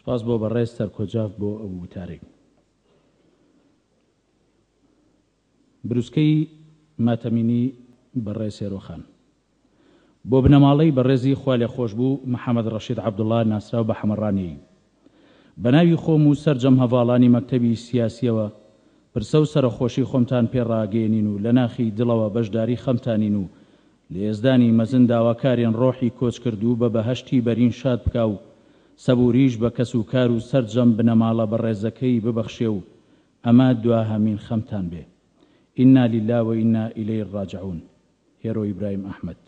سوپاس بۆ بەڕێز سەرکۆجاف بۆ ئەو وتارێک. بروسکەی ماتەمینی بەڕێز سێرۆخان بۆ بنەماڵەی بەڕێزی خوا لێ خۆش بوو محەممەد ڕەشید عەبدوڵڵا ناسراو بە حەمەڕانی بە ناوی خۆم و سەرجەم هەڤاڵانی مەکتەبی سیاسیەوە پرسە و سەرخۆشی خۆمتان پێڕاگەێنین و لە ناخی دڵەوە بەشداری خەمتانین و لە ئێزدانی مەزن داواکارێن ڕۆحی کۆچ کردو بە بەهەشتی بەرین شاد بکا و سەبوریش بە کەس و کار و سەرجەم بنەماڵە بەڕێزەکەی ببەخشێ و ئەمە دوا هەمین خەمتان بێ. ئینا لیلا و ئینا ئیلەیهی ڕاجعون. هێرۆ ئیبراهیم ئەحمەد.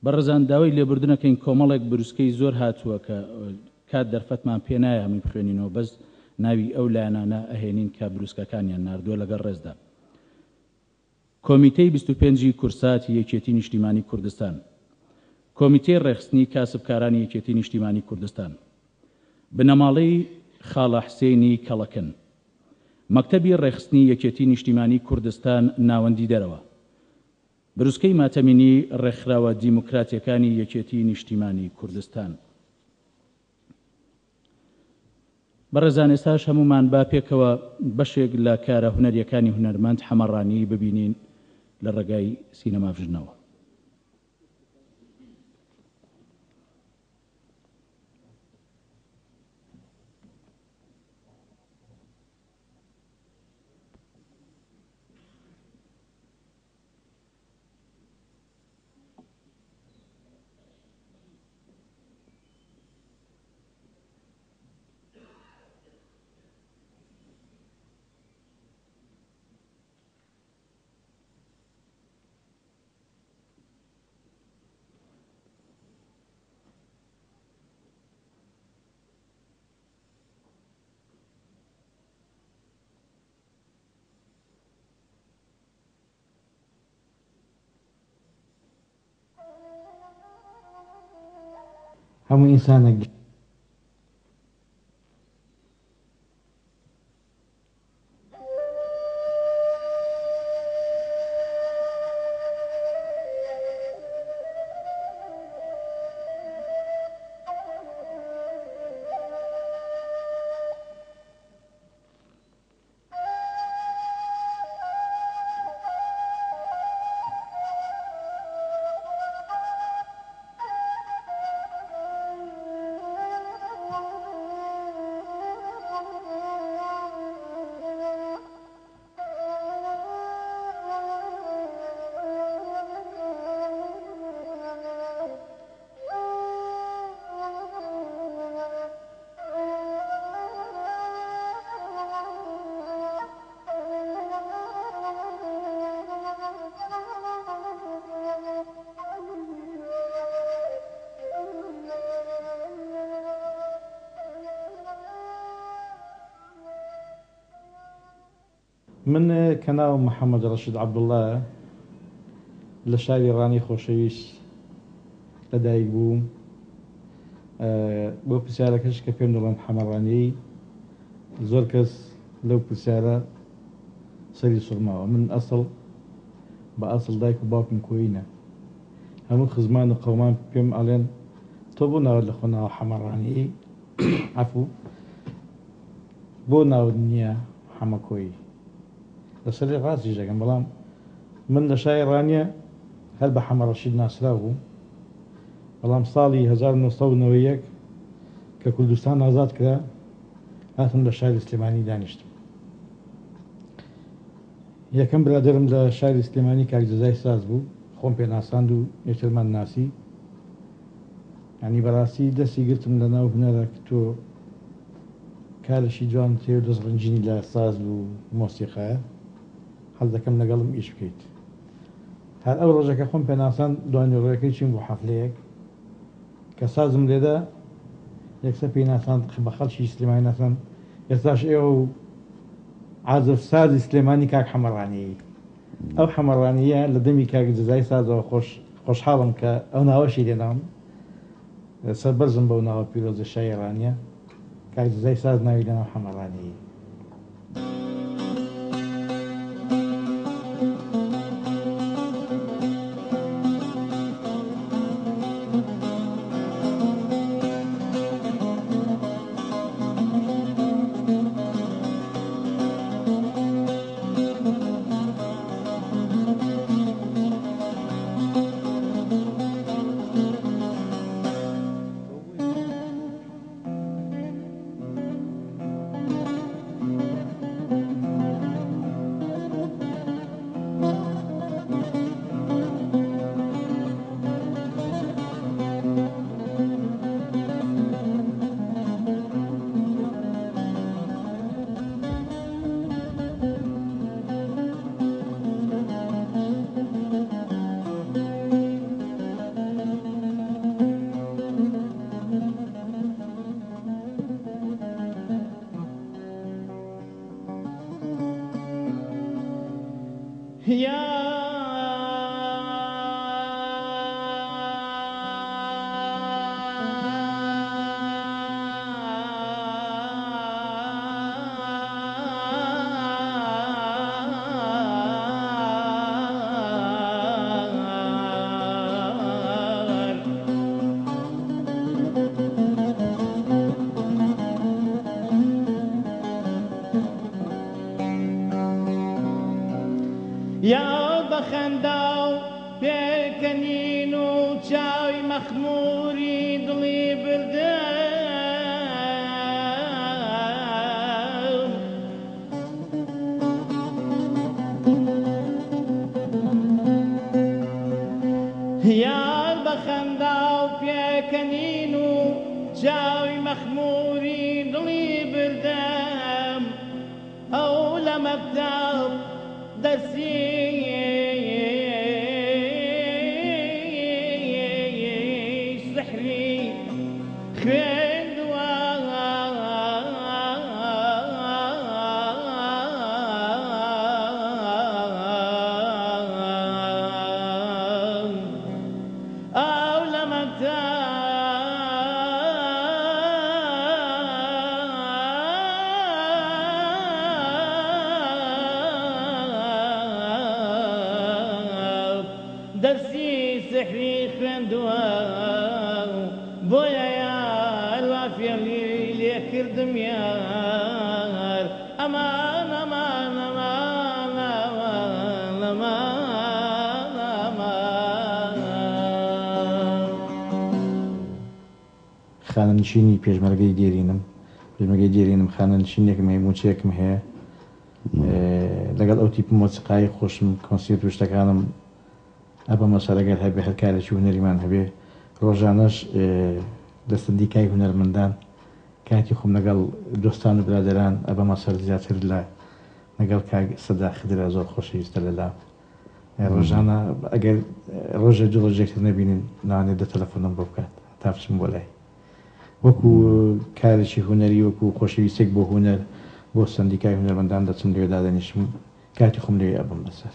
بەڕێزان داوای لێبوردنەکەین کۆمەڵێک بروسکەی زۆر هاتووە کە کات دەرفەتمان پێ نایە هەمووی بخوێنینەوە، بەس ناوی ئەو لایەنانە ئەهێنین کە بروسکەکانیان ناردووە لەگەڵ ڕێزدا. کۆمیتەی 25 کورساتی یەکێتی نیشتیمانی کوردستان، کۆمیتەی ڕێخستنی کاسبکارانی یەکێتی نیشتیمانی کوردستان، بنەماڵەی خاڵە حسێنی کەڵەکن، مەکتەبی ڕێخستنی یەکێتی نیشتیمانی کوردستان ناوەندی دەرەوە، بروسکەی ماتەمینی ڕێکخراوە دیموکراتیەکانی یەکێتی نیشتیمانی کوردستان. بەڕێزان ئێستاش هەمومان با پێکەوە بەشێک لە کارە هونەریەکانی هونەرمەند حەمەڕانی ببینین لە ڕێگای سینەماڤژنەوە. هەموو ئینسانێک من کە ناوم محەممەد ڕەشید عەبدوڵڵایە لە شاری ڕانی خۆشەویست لەدایک بووم. بۆ پرسیارەکەش کە پێم دەڵێن حەمەڕانی زۆر کەس لەو پرسیارە سەری سوڕماوە. من ئەسڵ بە ئەسڵ دایک و باوکم کۆیینە. هەموو خزمان و قەومان پێم ئەڵێن تۆ بۆ ناوت لە خۆ ناوە حەمەڕانی عەفوو بۆ ناوت نییە حەمەکۆیی. لەسەری ڕاستی ژەکەم، بەڵام من لە شاری ڕانیە هەر بە حەمە ڕەشید ناسرا بوو. بەڵام ساڵی 1991 کە کوردستان ئازاد کرا هاتم لە شاری سلێمانی دانیشتم. یەکەم برادرم لە شاری سلێمانی کاکجەزای ساز بوو، خۆم پێ ناساند و یەکترمان ناسی. یعنی بەڕاستی دەستی گرتم لە ناو هونەرە کە تۆ کارشی جوان تێ و دەستڕنجینی لە ساز و مۆسیقایە، هەڵ دەکەم لەگەڵم ئیش بکەیت. هەر ئەو ڕۆژەکە خۆم پێ ناساند دوانی ڕێەکەی چین بۆ حەفلەیەک کە سازم لێدا یەکسەر پێی ناساند بە خەڵکی سلێمانی ناساند ئێستاش ئێوە و عازف سازی سلێمانی کاک حەمەڕانی. ئەو حەمەڕانیە لە دەمی کاکجەزای سازەوە خۆشحاڵم کە ئەو ناوەشی لێناوم سەربەرزم بەو ناوە پیرۆزە شای ڕانیە کاکجەزای ساز ناوی لەناو حەمەڕانی. مخموري دڵی بردم یار بە خەندا و پێکەنین و جاوی مەخموری دڵی بردم ئەو لە مەکتەب دەرسی سحری خوێندووە ئەو لە مەکتەب دەرسی سحری خوێندووە بۆیە یار وا فێڵی لێ کردم یار ئەمان ئەمان ئەمان ئەمان ئەمان ئەمان خانەنشینی پێشمەرگەی دێرینم خانەنشینێکم هەیە موچێکم هەیە لەگەڵ ئەو تیپ مۆسیقایی خۆشم کۆنسێرت و شتەکانم ئەبە مەسەرەگەر هەبێ هەر کارێکی هونەریمان هەبێ ڕۆژانەش دەستەندیکای هونەرمەندان کاتی خۆم لەگەڵ دۆستان و برادەران ئەبە مەسەر زیاتر لە لەگەڵ سەدا خدرا زۆر خۆشەویستە لەلا ڕۆژانە ئەگەر ڕۆژە دوو ڕۆژێکتر نەبینین نانێت دە تەلەفۆنم بۆ بکات تا بچم بۆ لای وەکو کارێکی هونەری وەکو خۆشەویستێک بۆ هونەر بۆ سندیکای هونەرمەندان دەچم لێ دادەنیشم کاتی خۆم لێ ئەبم بەسەر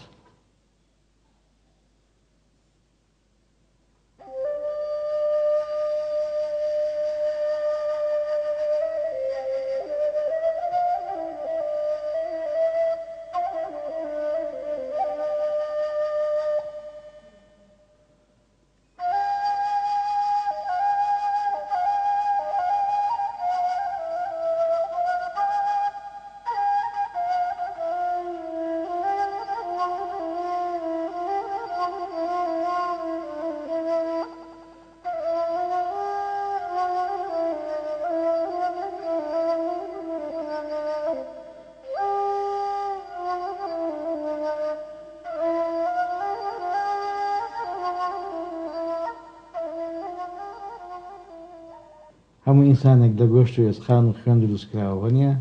هەموو ئینسانێک لە گۆشت و ئێسخان و خوێن دروستکراوە نییە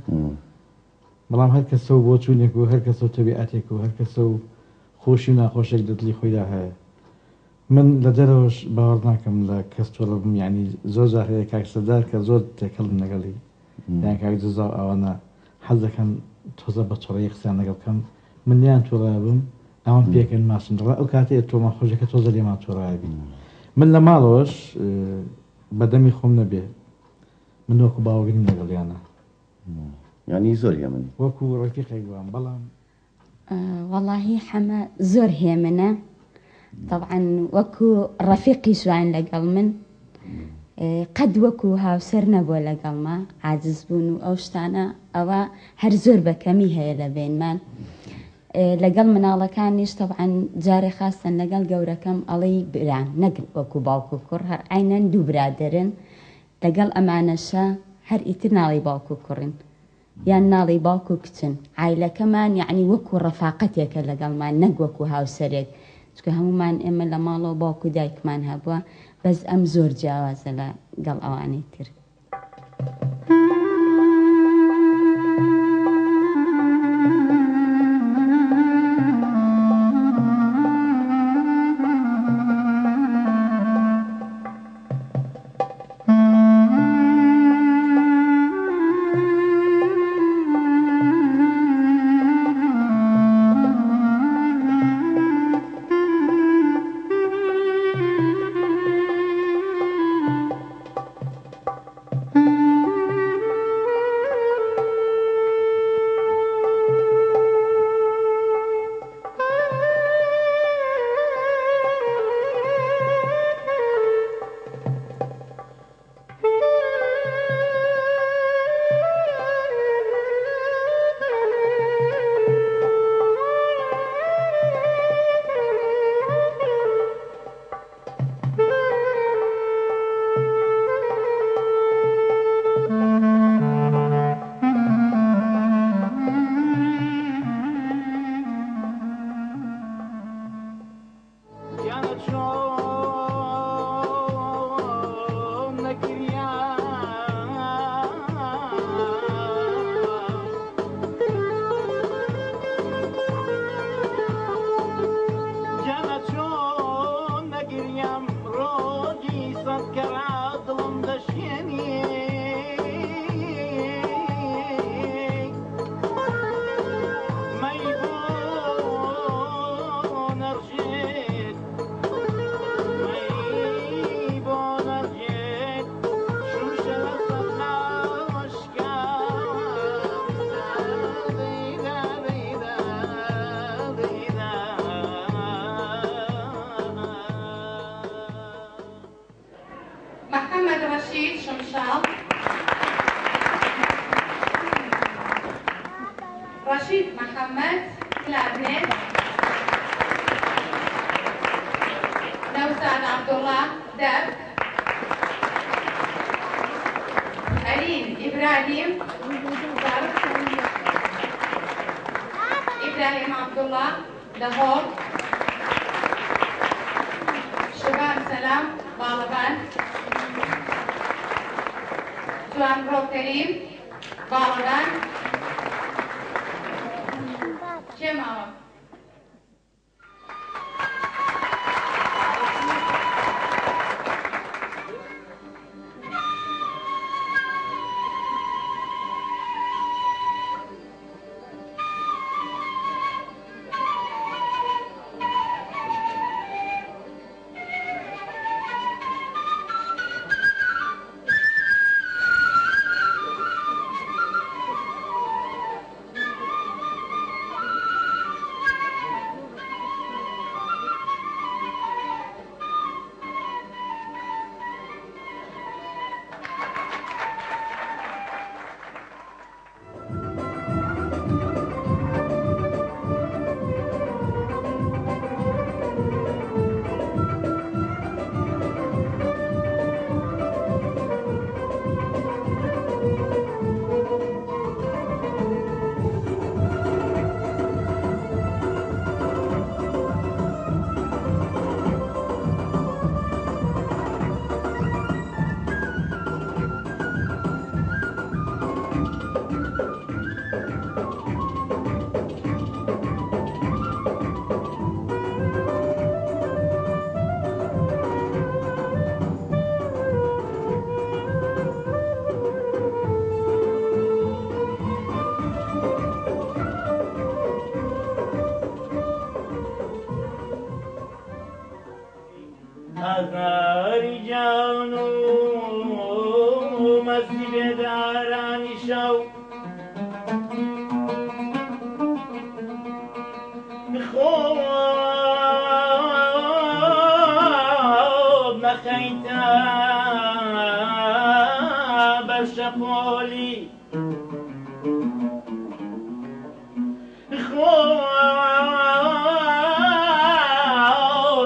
بەڵام هەر کەسە و بۆ چوونێک و هەر کەسە و تەبیعەتێک و هەر کەسە و خۆشی و ناخۆشێک دڵی خۆیدا هەیە من لە دەرەوەش باوەڕ ناکەم لە کەس تۆڵە بم یعنی زۆر جار هەیە کاکسەدار کە زۆر تێکەڵم لەگەڵی یان کاک جزا ئەوانە حەز دەکەن تۆزە بە تۆڕەیە قسەیان لەگەڵ بکەم من لیان تۆڕای بم ئەوان پێکەن ماسم دەڵێ ئەو کاتەیە تۆمە خۆشەکە تۆزە لێمان تۆڕای بی من لە ماڵەوەش بەدەمی خۆم نەبێ من وەکو باوەگریم لەگەڵیانە یعنی زۆر هێ من وەکو ڕەفیقێک بووم بەڵام واللهی حەمە زۆر هێ منە طبعا وەکو ڕەفیقی شوان لەگەڵ من قەد وەکو هاوسەر نەبووە لەگەڵما عاجز بوون و ئەو شتانە ئەوە هەر زۆر بەکەمی هەیە لە بینمان لەگەڵ مناڵەکانیش طبعا جارێ خاستن لەگەڵ گەورەکەم ئەڵەی بران نەگن وەکو باوکو کوڕ هەر عینەن دوو برادرن لەگەڵ ئەمانەشە هەر ئیتر ناڵی باوکو کوڕن یان ناڵی باوکو کچن عیلەکەمان یعنی وەکو ڕەفاقەتێکە لەگەڵمان نەک وەکو هاوسەرێک چکە هەمومان ئێمە لە ماڵەوە باوکو دایکمان هەبووە بەس ئەم زۆر جیاوازە لەگەڵ ئەوانەی تر رشيد شمشال رشيد محمد كلارنت نوساد عبد الله دب ألين إبراهيم ضرب إبراهيم عبد الله دهور شباب سلام بالغان جوان رو كريم بالغان جماوة هزاری جانو مستی بدارانی شو خوب نخیتا برشپولی خوب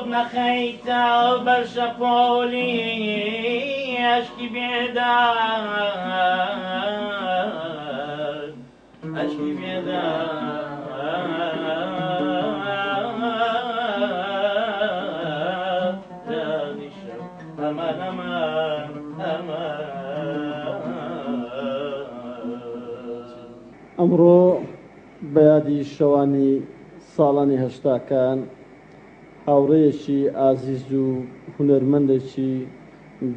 نخیتا برشپولی اشکی بیدار اشکی بیدار دانشم امان امان امان ئەمڕۆ بە یادی شەوانی ساڵانی هەشتاکان هاوڕێیەکی ئازیز و هونەرمەندێکی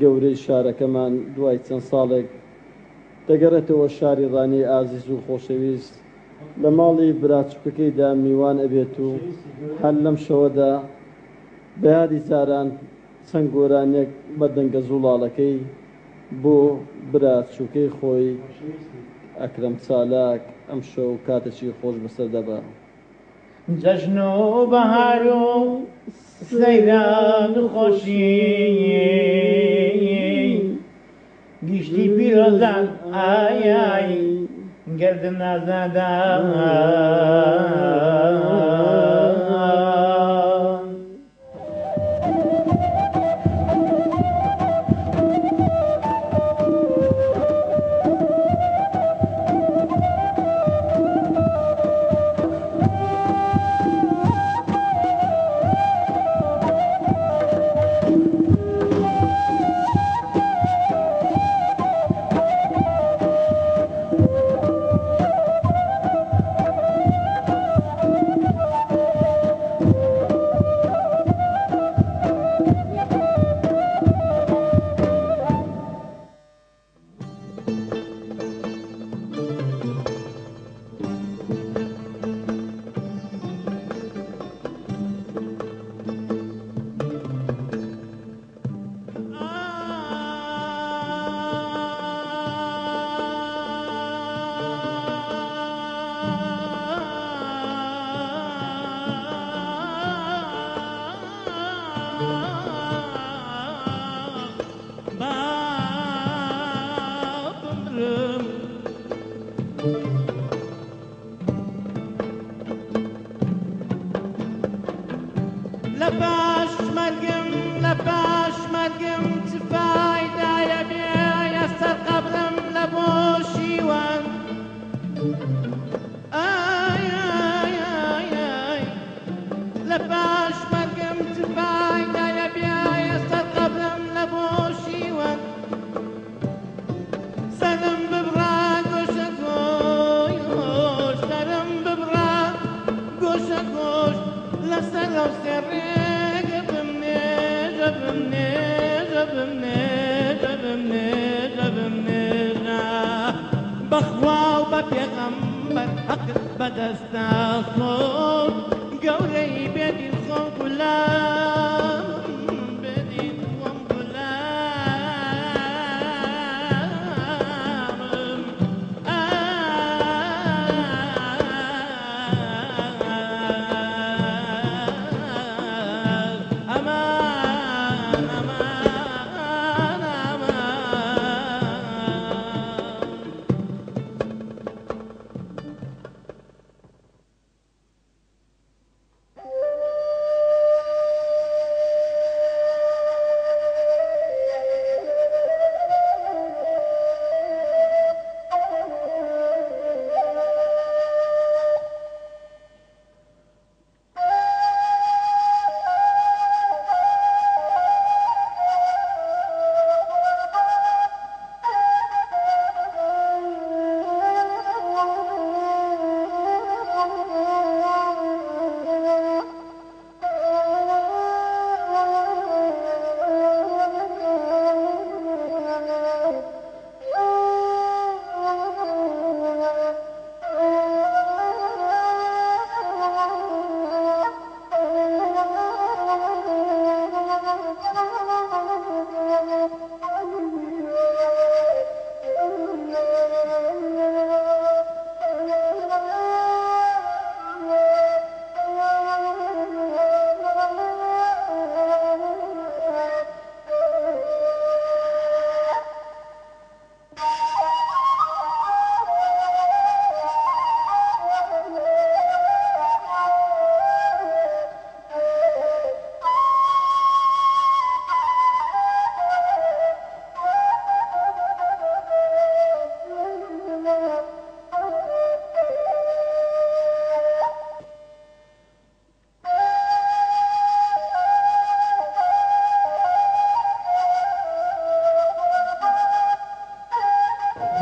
گەورەی شارەکەمان دوای چەند ساڵێک دەگەڕێتەوە شاری ڕانی ئازیز و خۆشەویست لە ماڵی براچکەکەیدا میوان ئەبێت و هەر لەم شەوەدا بە یادی جاران چەند گۆرانێک بە دەنگە زوڵاڵەکەی بۆ براچووکەی خۆی ئەکرەم چالاک ئەم شەو کاتێکی خۆش بەسەر دەبا. جەژن و بەهار و سەیران و خۆشی گشتی پیرۆزان ئای ئای گردن نازادان بەخوا و بە پێغەمبەر حەقت بەدەستە خۆ گەورەی بێدین خۆم گولام بێدین خۆم گولامم ئەمان ئەمان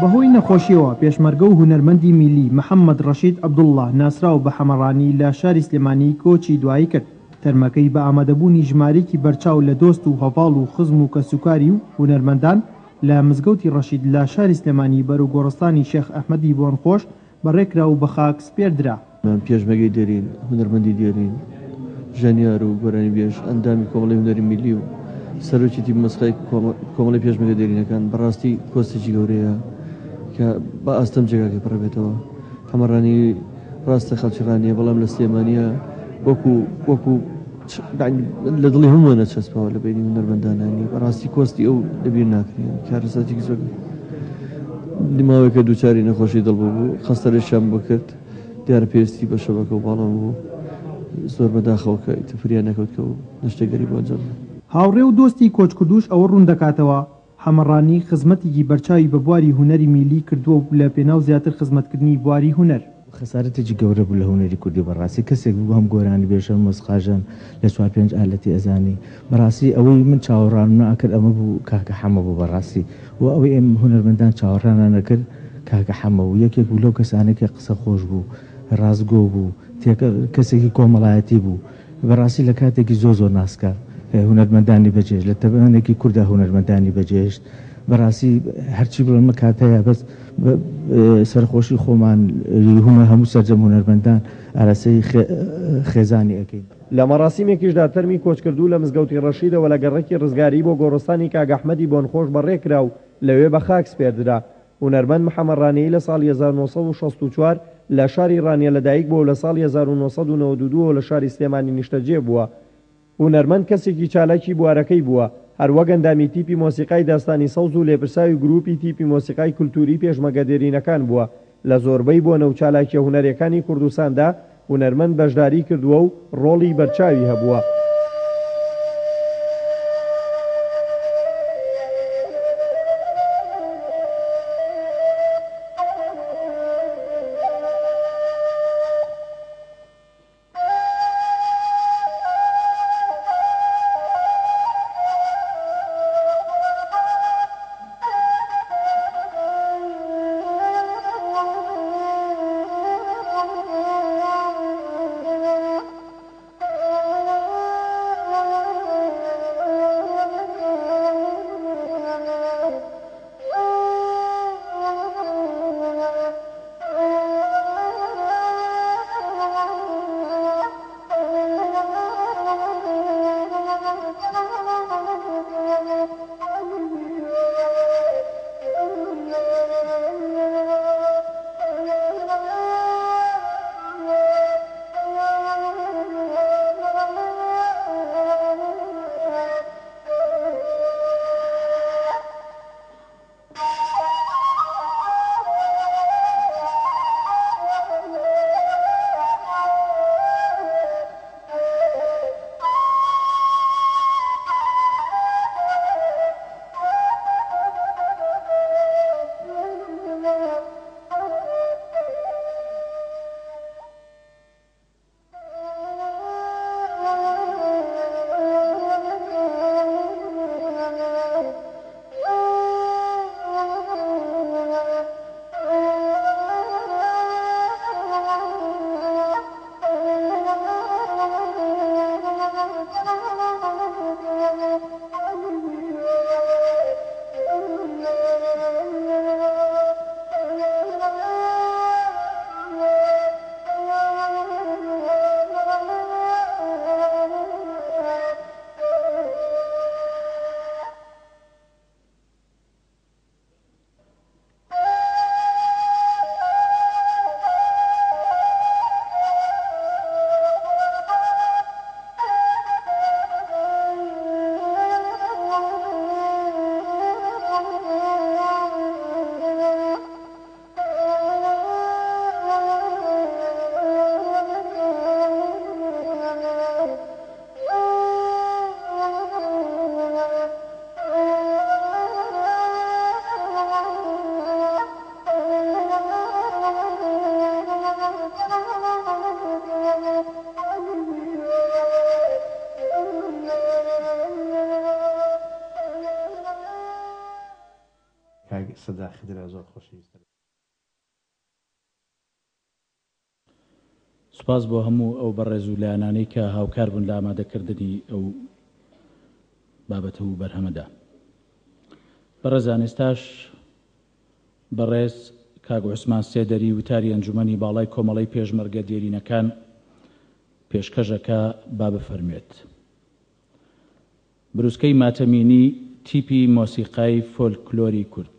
بەهۆی نەخۆشیەوە پێشمەرگە و هونەرمەندی میلی محەممەد ڕەشید عەبدوڵڵا ناسرا و بە حەمەڕانی لە شاری سلێمانی کۆچی دوایی کرد. تەرمەکەی بە ئامادەبوونی ژمارەیەکی بەرچاو لە دۆست و هەڤاڵ و خزم و کەسوکاری و هونەرمەندان لە مزگەوتی ڕەشید لە شاری سلێمانی بەرەو گۆڕستانی شێخ ئەحمەدی بۆنخۆش بەڕێکرا و بە خاک سپێردرا. پێشمەرگەی دێرین هونەرمەندی دێرین ژەنیار و گۆرانی بێژ ئەندامی کۆمەڵی هونەری میلی و سەرۆکیتی مەسخای کۆمەڵی پێشمەرگە دێرینەکان بەڕاستی کۆستێکی گەورەیە کە بە ئاستەم جێگاکە پڕەبێتەوە. حەمەڕانی ڕاستە خەڵکیڕانیە بەڵام لە سلێمانیە وەکو لە دڵی هەمووە نەچەسپاوە لە بینی هونەرمەندانانی بەڕاستی کۆستی ئەو لەبیر ناکرێن کارەساتێکی زۆر دیماوەیەکە دووچاری نەخۆشی دڵبوو بوو خەستەرێکیان بۆ کرد دیارە پێویستی بە شەبەکە و باڵام بوو زۆر بەداخەوە کە ئیتفریان نەکەوت و نەشتەگەری بۆ ئەنجام هاوڕێ و دۆستی کۆچکردوش ئەوە ڕوون دەکاتەوە حەمەڕانی خزمەتێکی بەرچاوی بە بواری هونەری میلی کردووە و لە پێناو زیاتر خزمەتکردنی بواری هونەر خەسارەتێکی گەورە بوو لە هونەری کوردی بەڕاستی کەسێک بوو هەم گۆرانی بێژە مۆسیقاژەن لە 4-5 ئالەتی ئەزانی بەڕاستی ئەوەی من چاوەڕان ناکرد ئەمە بوو کاکە حەمە بوو بەڕاستی و ئەوەی ئێم هونەرمەندان چاوەڕانان نەکرد کاکە حەمە و یەکێک بوو لەو کەسانێکی قسە خۆش بوو ڕازگۆ بوو کەسێکی کۆمەڵایەتی بوو بەڕاستی لە کاتێکی زۆر ناسکە هونەرمەندانی بەجێش لە تەبانێکی کووردا هونەرمەندانی بەجێشت بەڕاستی هەرچی بڵمە کاتەیە بەس سەرخۆشی خۆمان هومە هەموو سەرجەم هونەرمەندان ئارەسەی خێزانی ئەەکەین. لە مەڕاستیمێکیشدا تەرمی کۆچکردو لە مزگەوتی ڕەشیدەوە لە گەڕێکی ڕزگاری بۆ گۆڕستانی کاک ئەحمەدی بۆنخۆش بەڕێکرا و لەوێ بە خاک سپێردرا. هونەرمەند محەممەد ڕانەیی لە ساڵی 1964 لە شاری ڕانیە لەدایک بووە و لە ساڵی 1992 لە شاری سلێمانی نیشتەجێ بووە. هونەرمەند کەسێکی چالاکی بوارەکەی بووە هەروەک ئەندامی تیپی مۆسیقای داستانی سەوز و لێپرساوی گروپی تیپی مۆسیقای کولتوری پێشمەگەدێرینەکان بووە. لە زۆربەی بۆ نەوچالاکیە هونەرەکانی کوردستاندا هونەرمەند بەشداری کردووە و ڕۆڵی بەرچاوی هەبووە. سەدا خدرا زۆر خۆشەویستە. سوپاس بۆ هەموو ئەو بەڕێز و لایەنانەی کە هاوکار بوون لە ئامادەکردنی ئەو بابەتە و بەرهەمەدا. بەڕێزان، ئێستاش بەڕێز کاک عوسمان سێدەری وتاری ئەنجومەنی باڵای کۆمەڵەی پێشمەرگە دێرینەکان پێشکەشەکە با بفەرمێت. بروسکەی ماتەمینی تیپی مۆسیقای فۆلکلۆری کورد.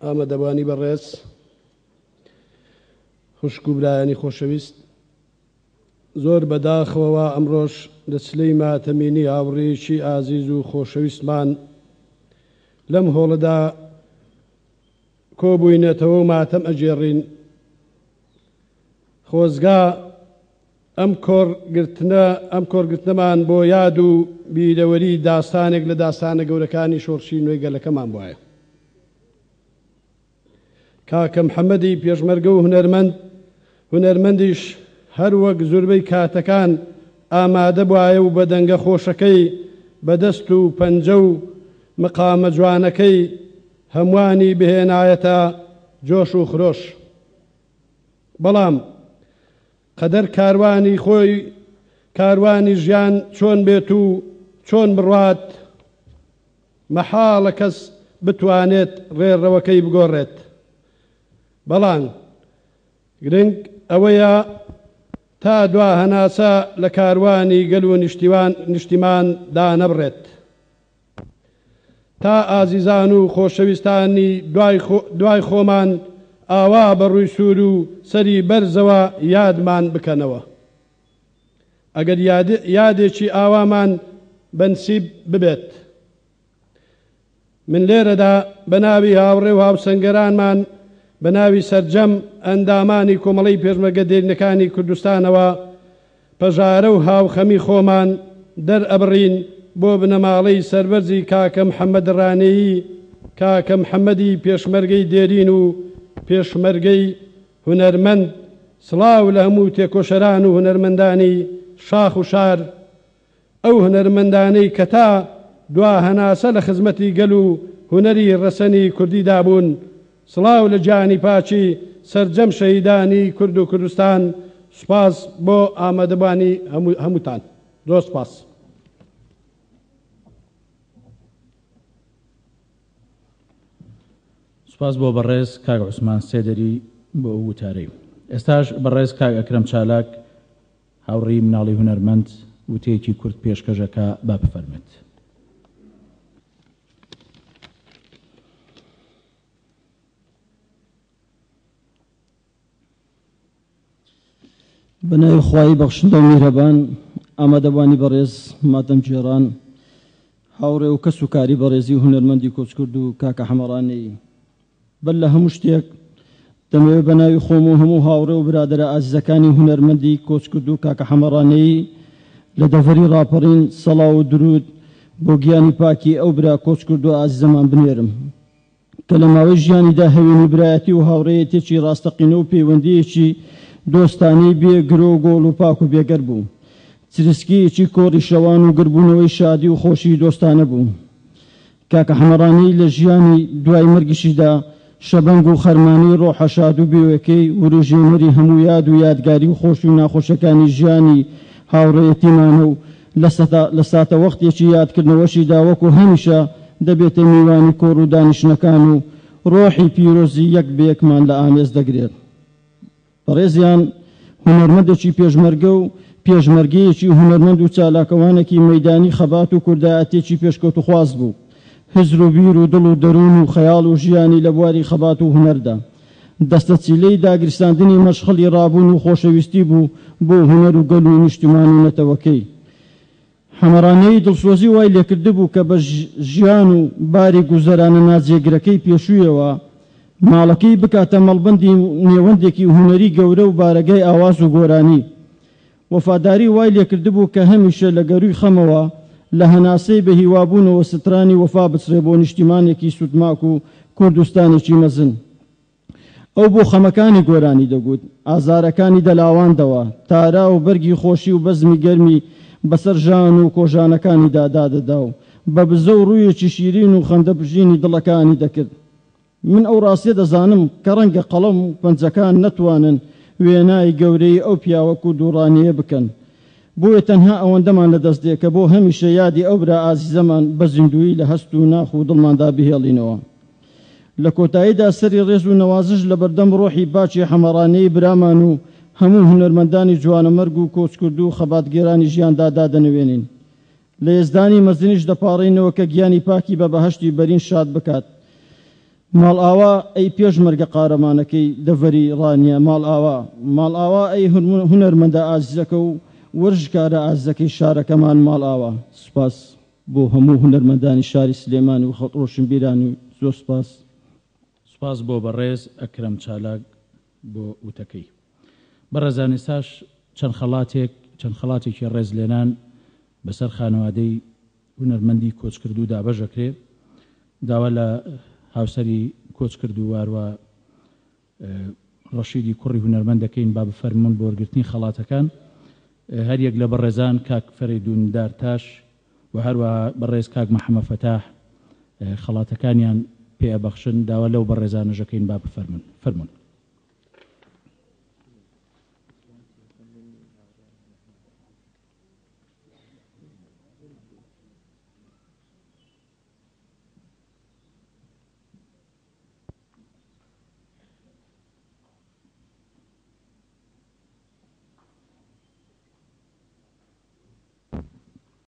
ئامادەبانی بەڕێز، خوشک و برایانی خۆشەویست، زۆر بەداخەوە ئەمڕۆژ لە چلەی ماتەمینی هاوڕێیەکی ئازیز و خۆشەویستمان لەم هۆڵەدا کۆبووینەتەوە و ماتەم ئەجێڕین. خۆزگا ئەم کۆرگرتنەمان بۆ یاد و بیرەوەری داستانێک لە داستانە گەورەکانی شۆڕشی نوێی گەلەکەمان بواە. کاکە محەممەدی پێشمەرگە و هونەرمەندیش هەر وەک زۆربەی کاتەکان ئامادە بواە و بە دەنگە خۆشەکەی بەدەست و پەنجە و مقامە جوانەکەی هەموانی بهێنایەتە جۆش و خرۆش. بەڵام قەدەر کاروانی خۆی کاروانی ژیان چۆن بێت و چۆن بڕوات مەحاڵە کەس بتوانێت ڕێڕەوەکەی بگۆڕێت. بەڵام گرنگ ئەوەیە تا دوا هەناسە لە کاروانی گەل و نیشتیمان دانەبڕێت. تا ئازیزان و خۆشەویستانی دوای خۆمان ئاوا بەڕووی سوور و سەری بەرزەوە یادمان بکەنەوە. ئەگەر یادێکی ئاوامان بەنسیب ببێت. من لێرەدا بە ناوی هاوڕێ و هاوسەنگەرانمان بە ناوی سەرجەم ئەندامانی کۆمەڵەی پێشمەرگە دێرینەکانی کوردستانەوە پەژارە و هاوخەمی خۆمان دەرئەبڕین بۆ بنەماڵەی سەربەرزی کاکە محەممەد ڕانەیی، کاکە محەممەدی پێشمەرگەی دێرین و پێشمەرگەی هونەرمەند، سڵاو لە هەموو تێکۆشەران و هونەرمەندانی شاخ و شار، ئەو هونەرمەندانەی کە تا دوا هەناسە لە خزمەتی گەل و هونەری ڕەسەنی کوردیدا بوون. سڵاو لە جانی پاچی سەرجەم شەهیدانی کورد و کوردستان. سوپاس بۆ ئامادەبانی هەمووتان. زۆر سوپاس. سوپاس بۆ بەڕێز کاک عوسمان سێدەری بۆ ئەو وتارەی. ئێستاش بەڕێز کاک ئەکرەم چالاک هاوڕێی مناڵی هونەرمەند وتەیەکی کورد پێشکەشەکە با بفەرمێت. بەناوی خوای بەخشندە و میهرەبان، ئامادەبانی بەڕێز ماتەم جێران، هاوڕێ و کەس و کاری بەڕێزی و هونەرمەندی کۆچکرد و کاکە حەمەڕانەی، بەر لە هەموو شتێک دەمەوێت بە ناوی خۆم و هەموو هاوڕێ و برادرە ئازیزەکانی هونەرمەندی کۆچکرد و کاکە حەمەڕانەی لە دەڤەری ڕاپەڕین سەڵاو و درود بۆ گیانی پاکی ئەو برا کۆچکرد و ئازیزەمان بنێرم کە لە ماوەی ژیانیدا هەوێنی برایەتی و هاوڕێیەتێکی ڕاستەقینە و پەیوەندیەکی دۆستانی بێگرۆ و گۆڵ و پاک و بێگەر بوو. چرسکیەکی کۆڕی شەوان و گربوونەوەی شادی و خۆشی دۆستانە بوو. کاکە حەمەڕانی لە ژیانی دوای مرگیشیدا شەبەنگ و خەرمانی ڕۆحە شاد و بێوەکەی و ڕژێمەری هەموو یاد و یادگاری و خۆش و ناخۆشەکانی ژیانی هاوڕێیەتیمانە و لە ساتە وەختێکی یادکردنەوەشیدا وەکو هەمیشە دەبێتە میوانی کۆڕ و دانیشتنەکان و ڕۆحی پیرۆزی یەک بەیەکمان لە ئامێز دەگرێت. بەڕێزیان، هونەرمەندێکی پێشمەرگە و پێشمەرگەیەکی هونەرمەند و چالاکەوانێکی مەیدانی خەبات و کوردایەتێکی پێشکەوت و خواست بوو. هزر و بیر و دڵ و دەروون و خەیاڵ و ژیانی لە بواری خەبات و هونەردا. دەستە چیلەی داگیرستاندنی مەشخەڵی ڕابوون و خۆشەویستی بوو بۆ هونەر و گەل و نیشتمان و نەتەوەکەی. حەمەڕانەی دڵسۆزی وای لێکرده بوو کە بە ژیان و باری گوزەرانە ناجێگرەکەی پێشوویەوە ماڵەکەی بکاتە مەڵبەندی نێوەندێکی هونەری گەورە و بارەگای ئاواز و گۆرانی. وەفاداری وای لێکرده بوو کە هەمیشە لە گەروی خەمەوە لە هەناسەی بە هیوابوونەوە سترانی وەفا بچرێ بۆ نیشتیمانێکی سوودماک و کوردستانێکی مەزن. ئەو بۆ خەمەکانی گۆرانی دەگوت، ئازارەکانی دەلاواندەوە، تارا و بەرگی خۆشی و بەزمی گەرمی بەسەر ژان و کۆژانەکانی دادادەدا و بە بزە و ڕوویەکی شیرین و خەندەپژینی دڵەکانی دەکرد. من ئەو ڕاستیە دەزانم کە ڕەنگە قەڵەم و پەنجەکان نەتوانن وێنای گەورەی ئەو پیاوە دووڕانیە بکەن، بۆیە تەنها ئەوەندەمان لەدەست دێ کە بۆ هەمیشە یادی ئەو برا ئازیزەمان بە زیندوی لە هەست و ناخ و دڵماندا بهێڵینەوە. لە کۆتاییدا سەری ڕێز و نەوازش لە بەردەم ڕۆحی باچی حەمەڕانەی برامان و هەموو هونەرمەندانی جوانەمەرگ و کۆچکرد و خەباتگێرانی ژیاندا دادەنوێنین. لە ێزدانی مەزنیش دەپاڕینەوە کە گیانی پاکی بە بەهەشتی بەرین شاد بکات. ماڵ ئاوا ئەی پێشمەرگە قارەمانەکەی دەڤەری ڕانیە، ماڵ ئاوا ئەی هونەرمەندە ئازیزەکە و وەرزشکارە ئازیزەکەی شارەکەمان ماڵ ئاوا. سوپاس بۆ هەموو هونەرمەندانی شاری سلێمان و ڕۆشنبیران و زۆر سوپاس. سوپاس بۆ بەڕێز ئەکرەم چالاک بۆ وتەکەی. بەڕێزانی ساش چەند خەڵاتێکی ڕێزلێنان بەسەر خانەوادەی هونەرمەندی کۆچکرد و دابەژەکرێ، داوا لە هاوسەری کۆچکرد و واروە ڕەشیدی کوڕی هونەرمەند دەکەین با بفەرمون بۆ وەرگرتنی خەڵاتەکان. هەر یەک لە بەڕێزان کاک فەریدون دارتاش و هەروە بەڕێز کاک محەممەد فەتاح خەڵاتەکانیان پێبەخشن، داوا لەو بەڕێزانەژەکەین با بفەرمون.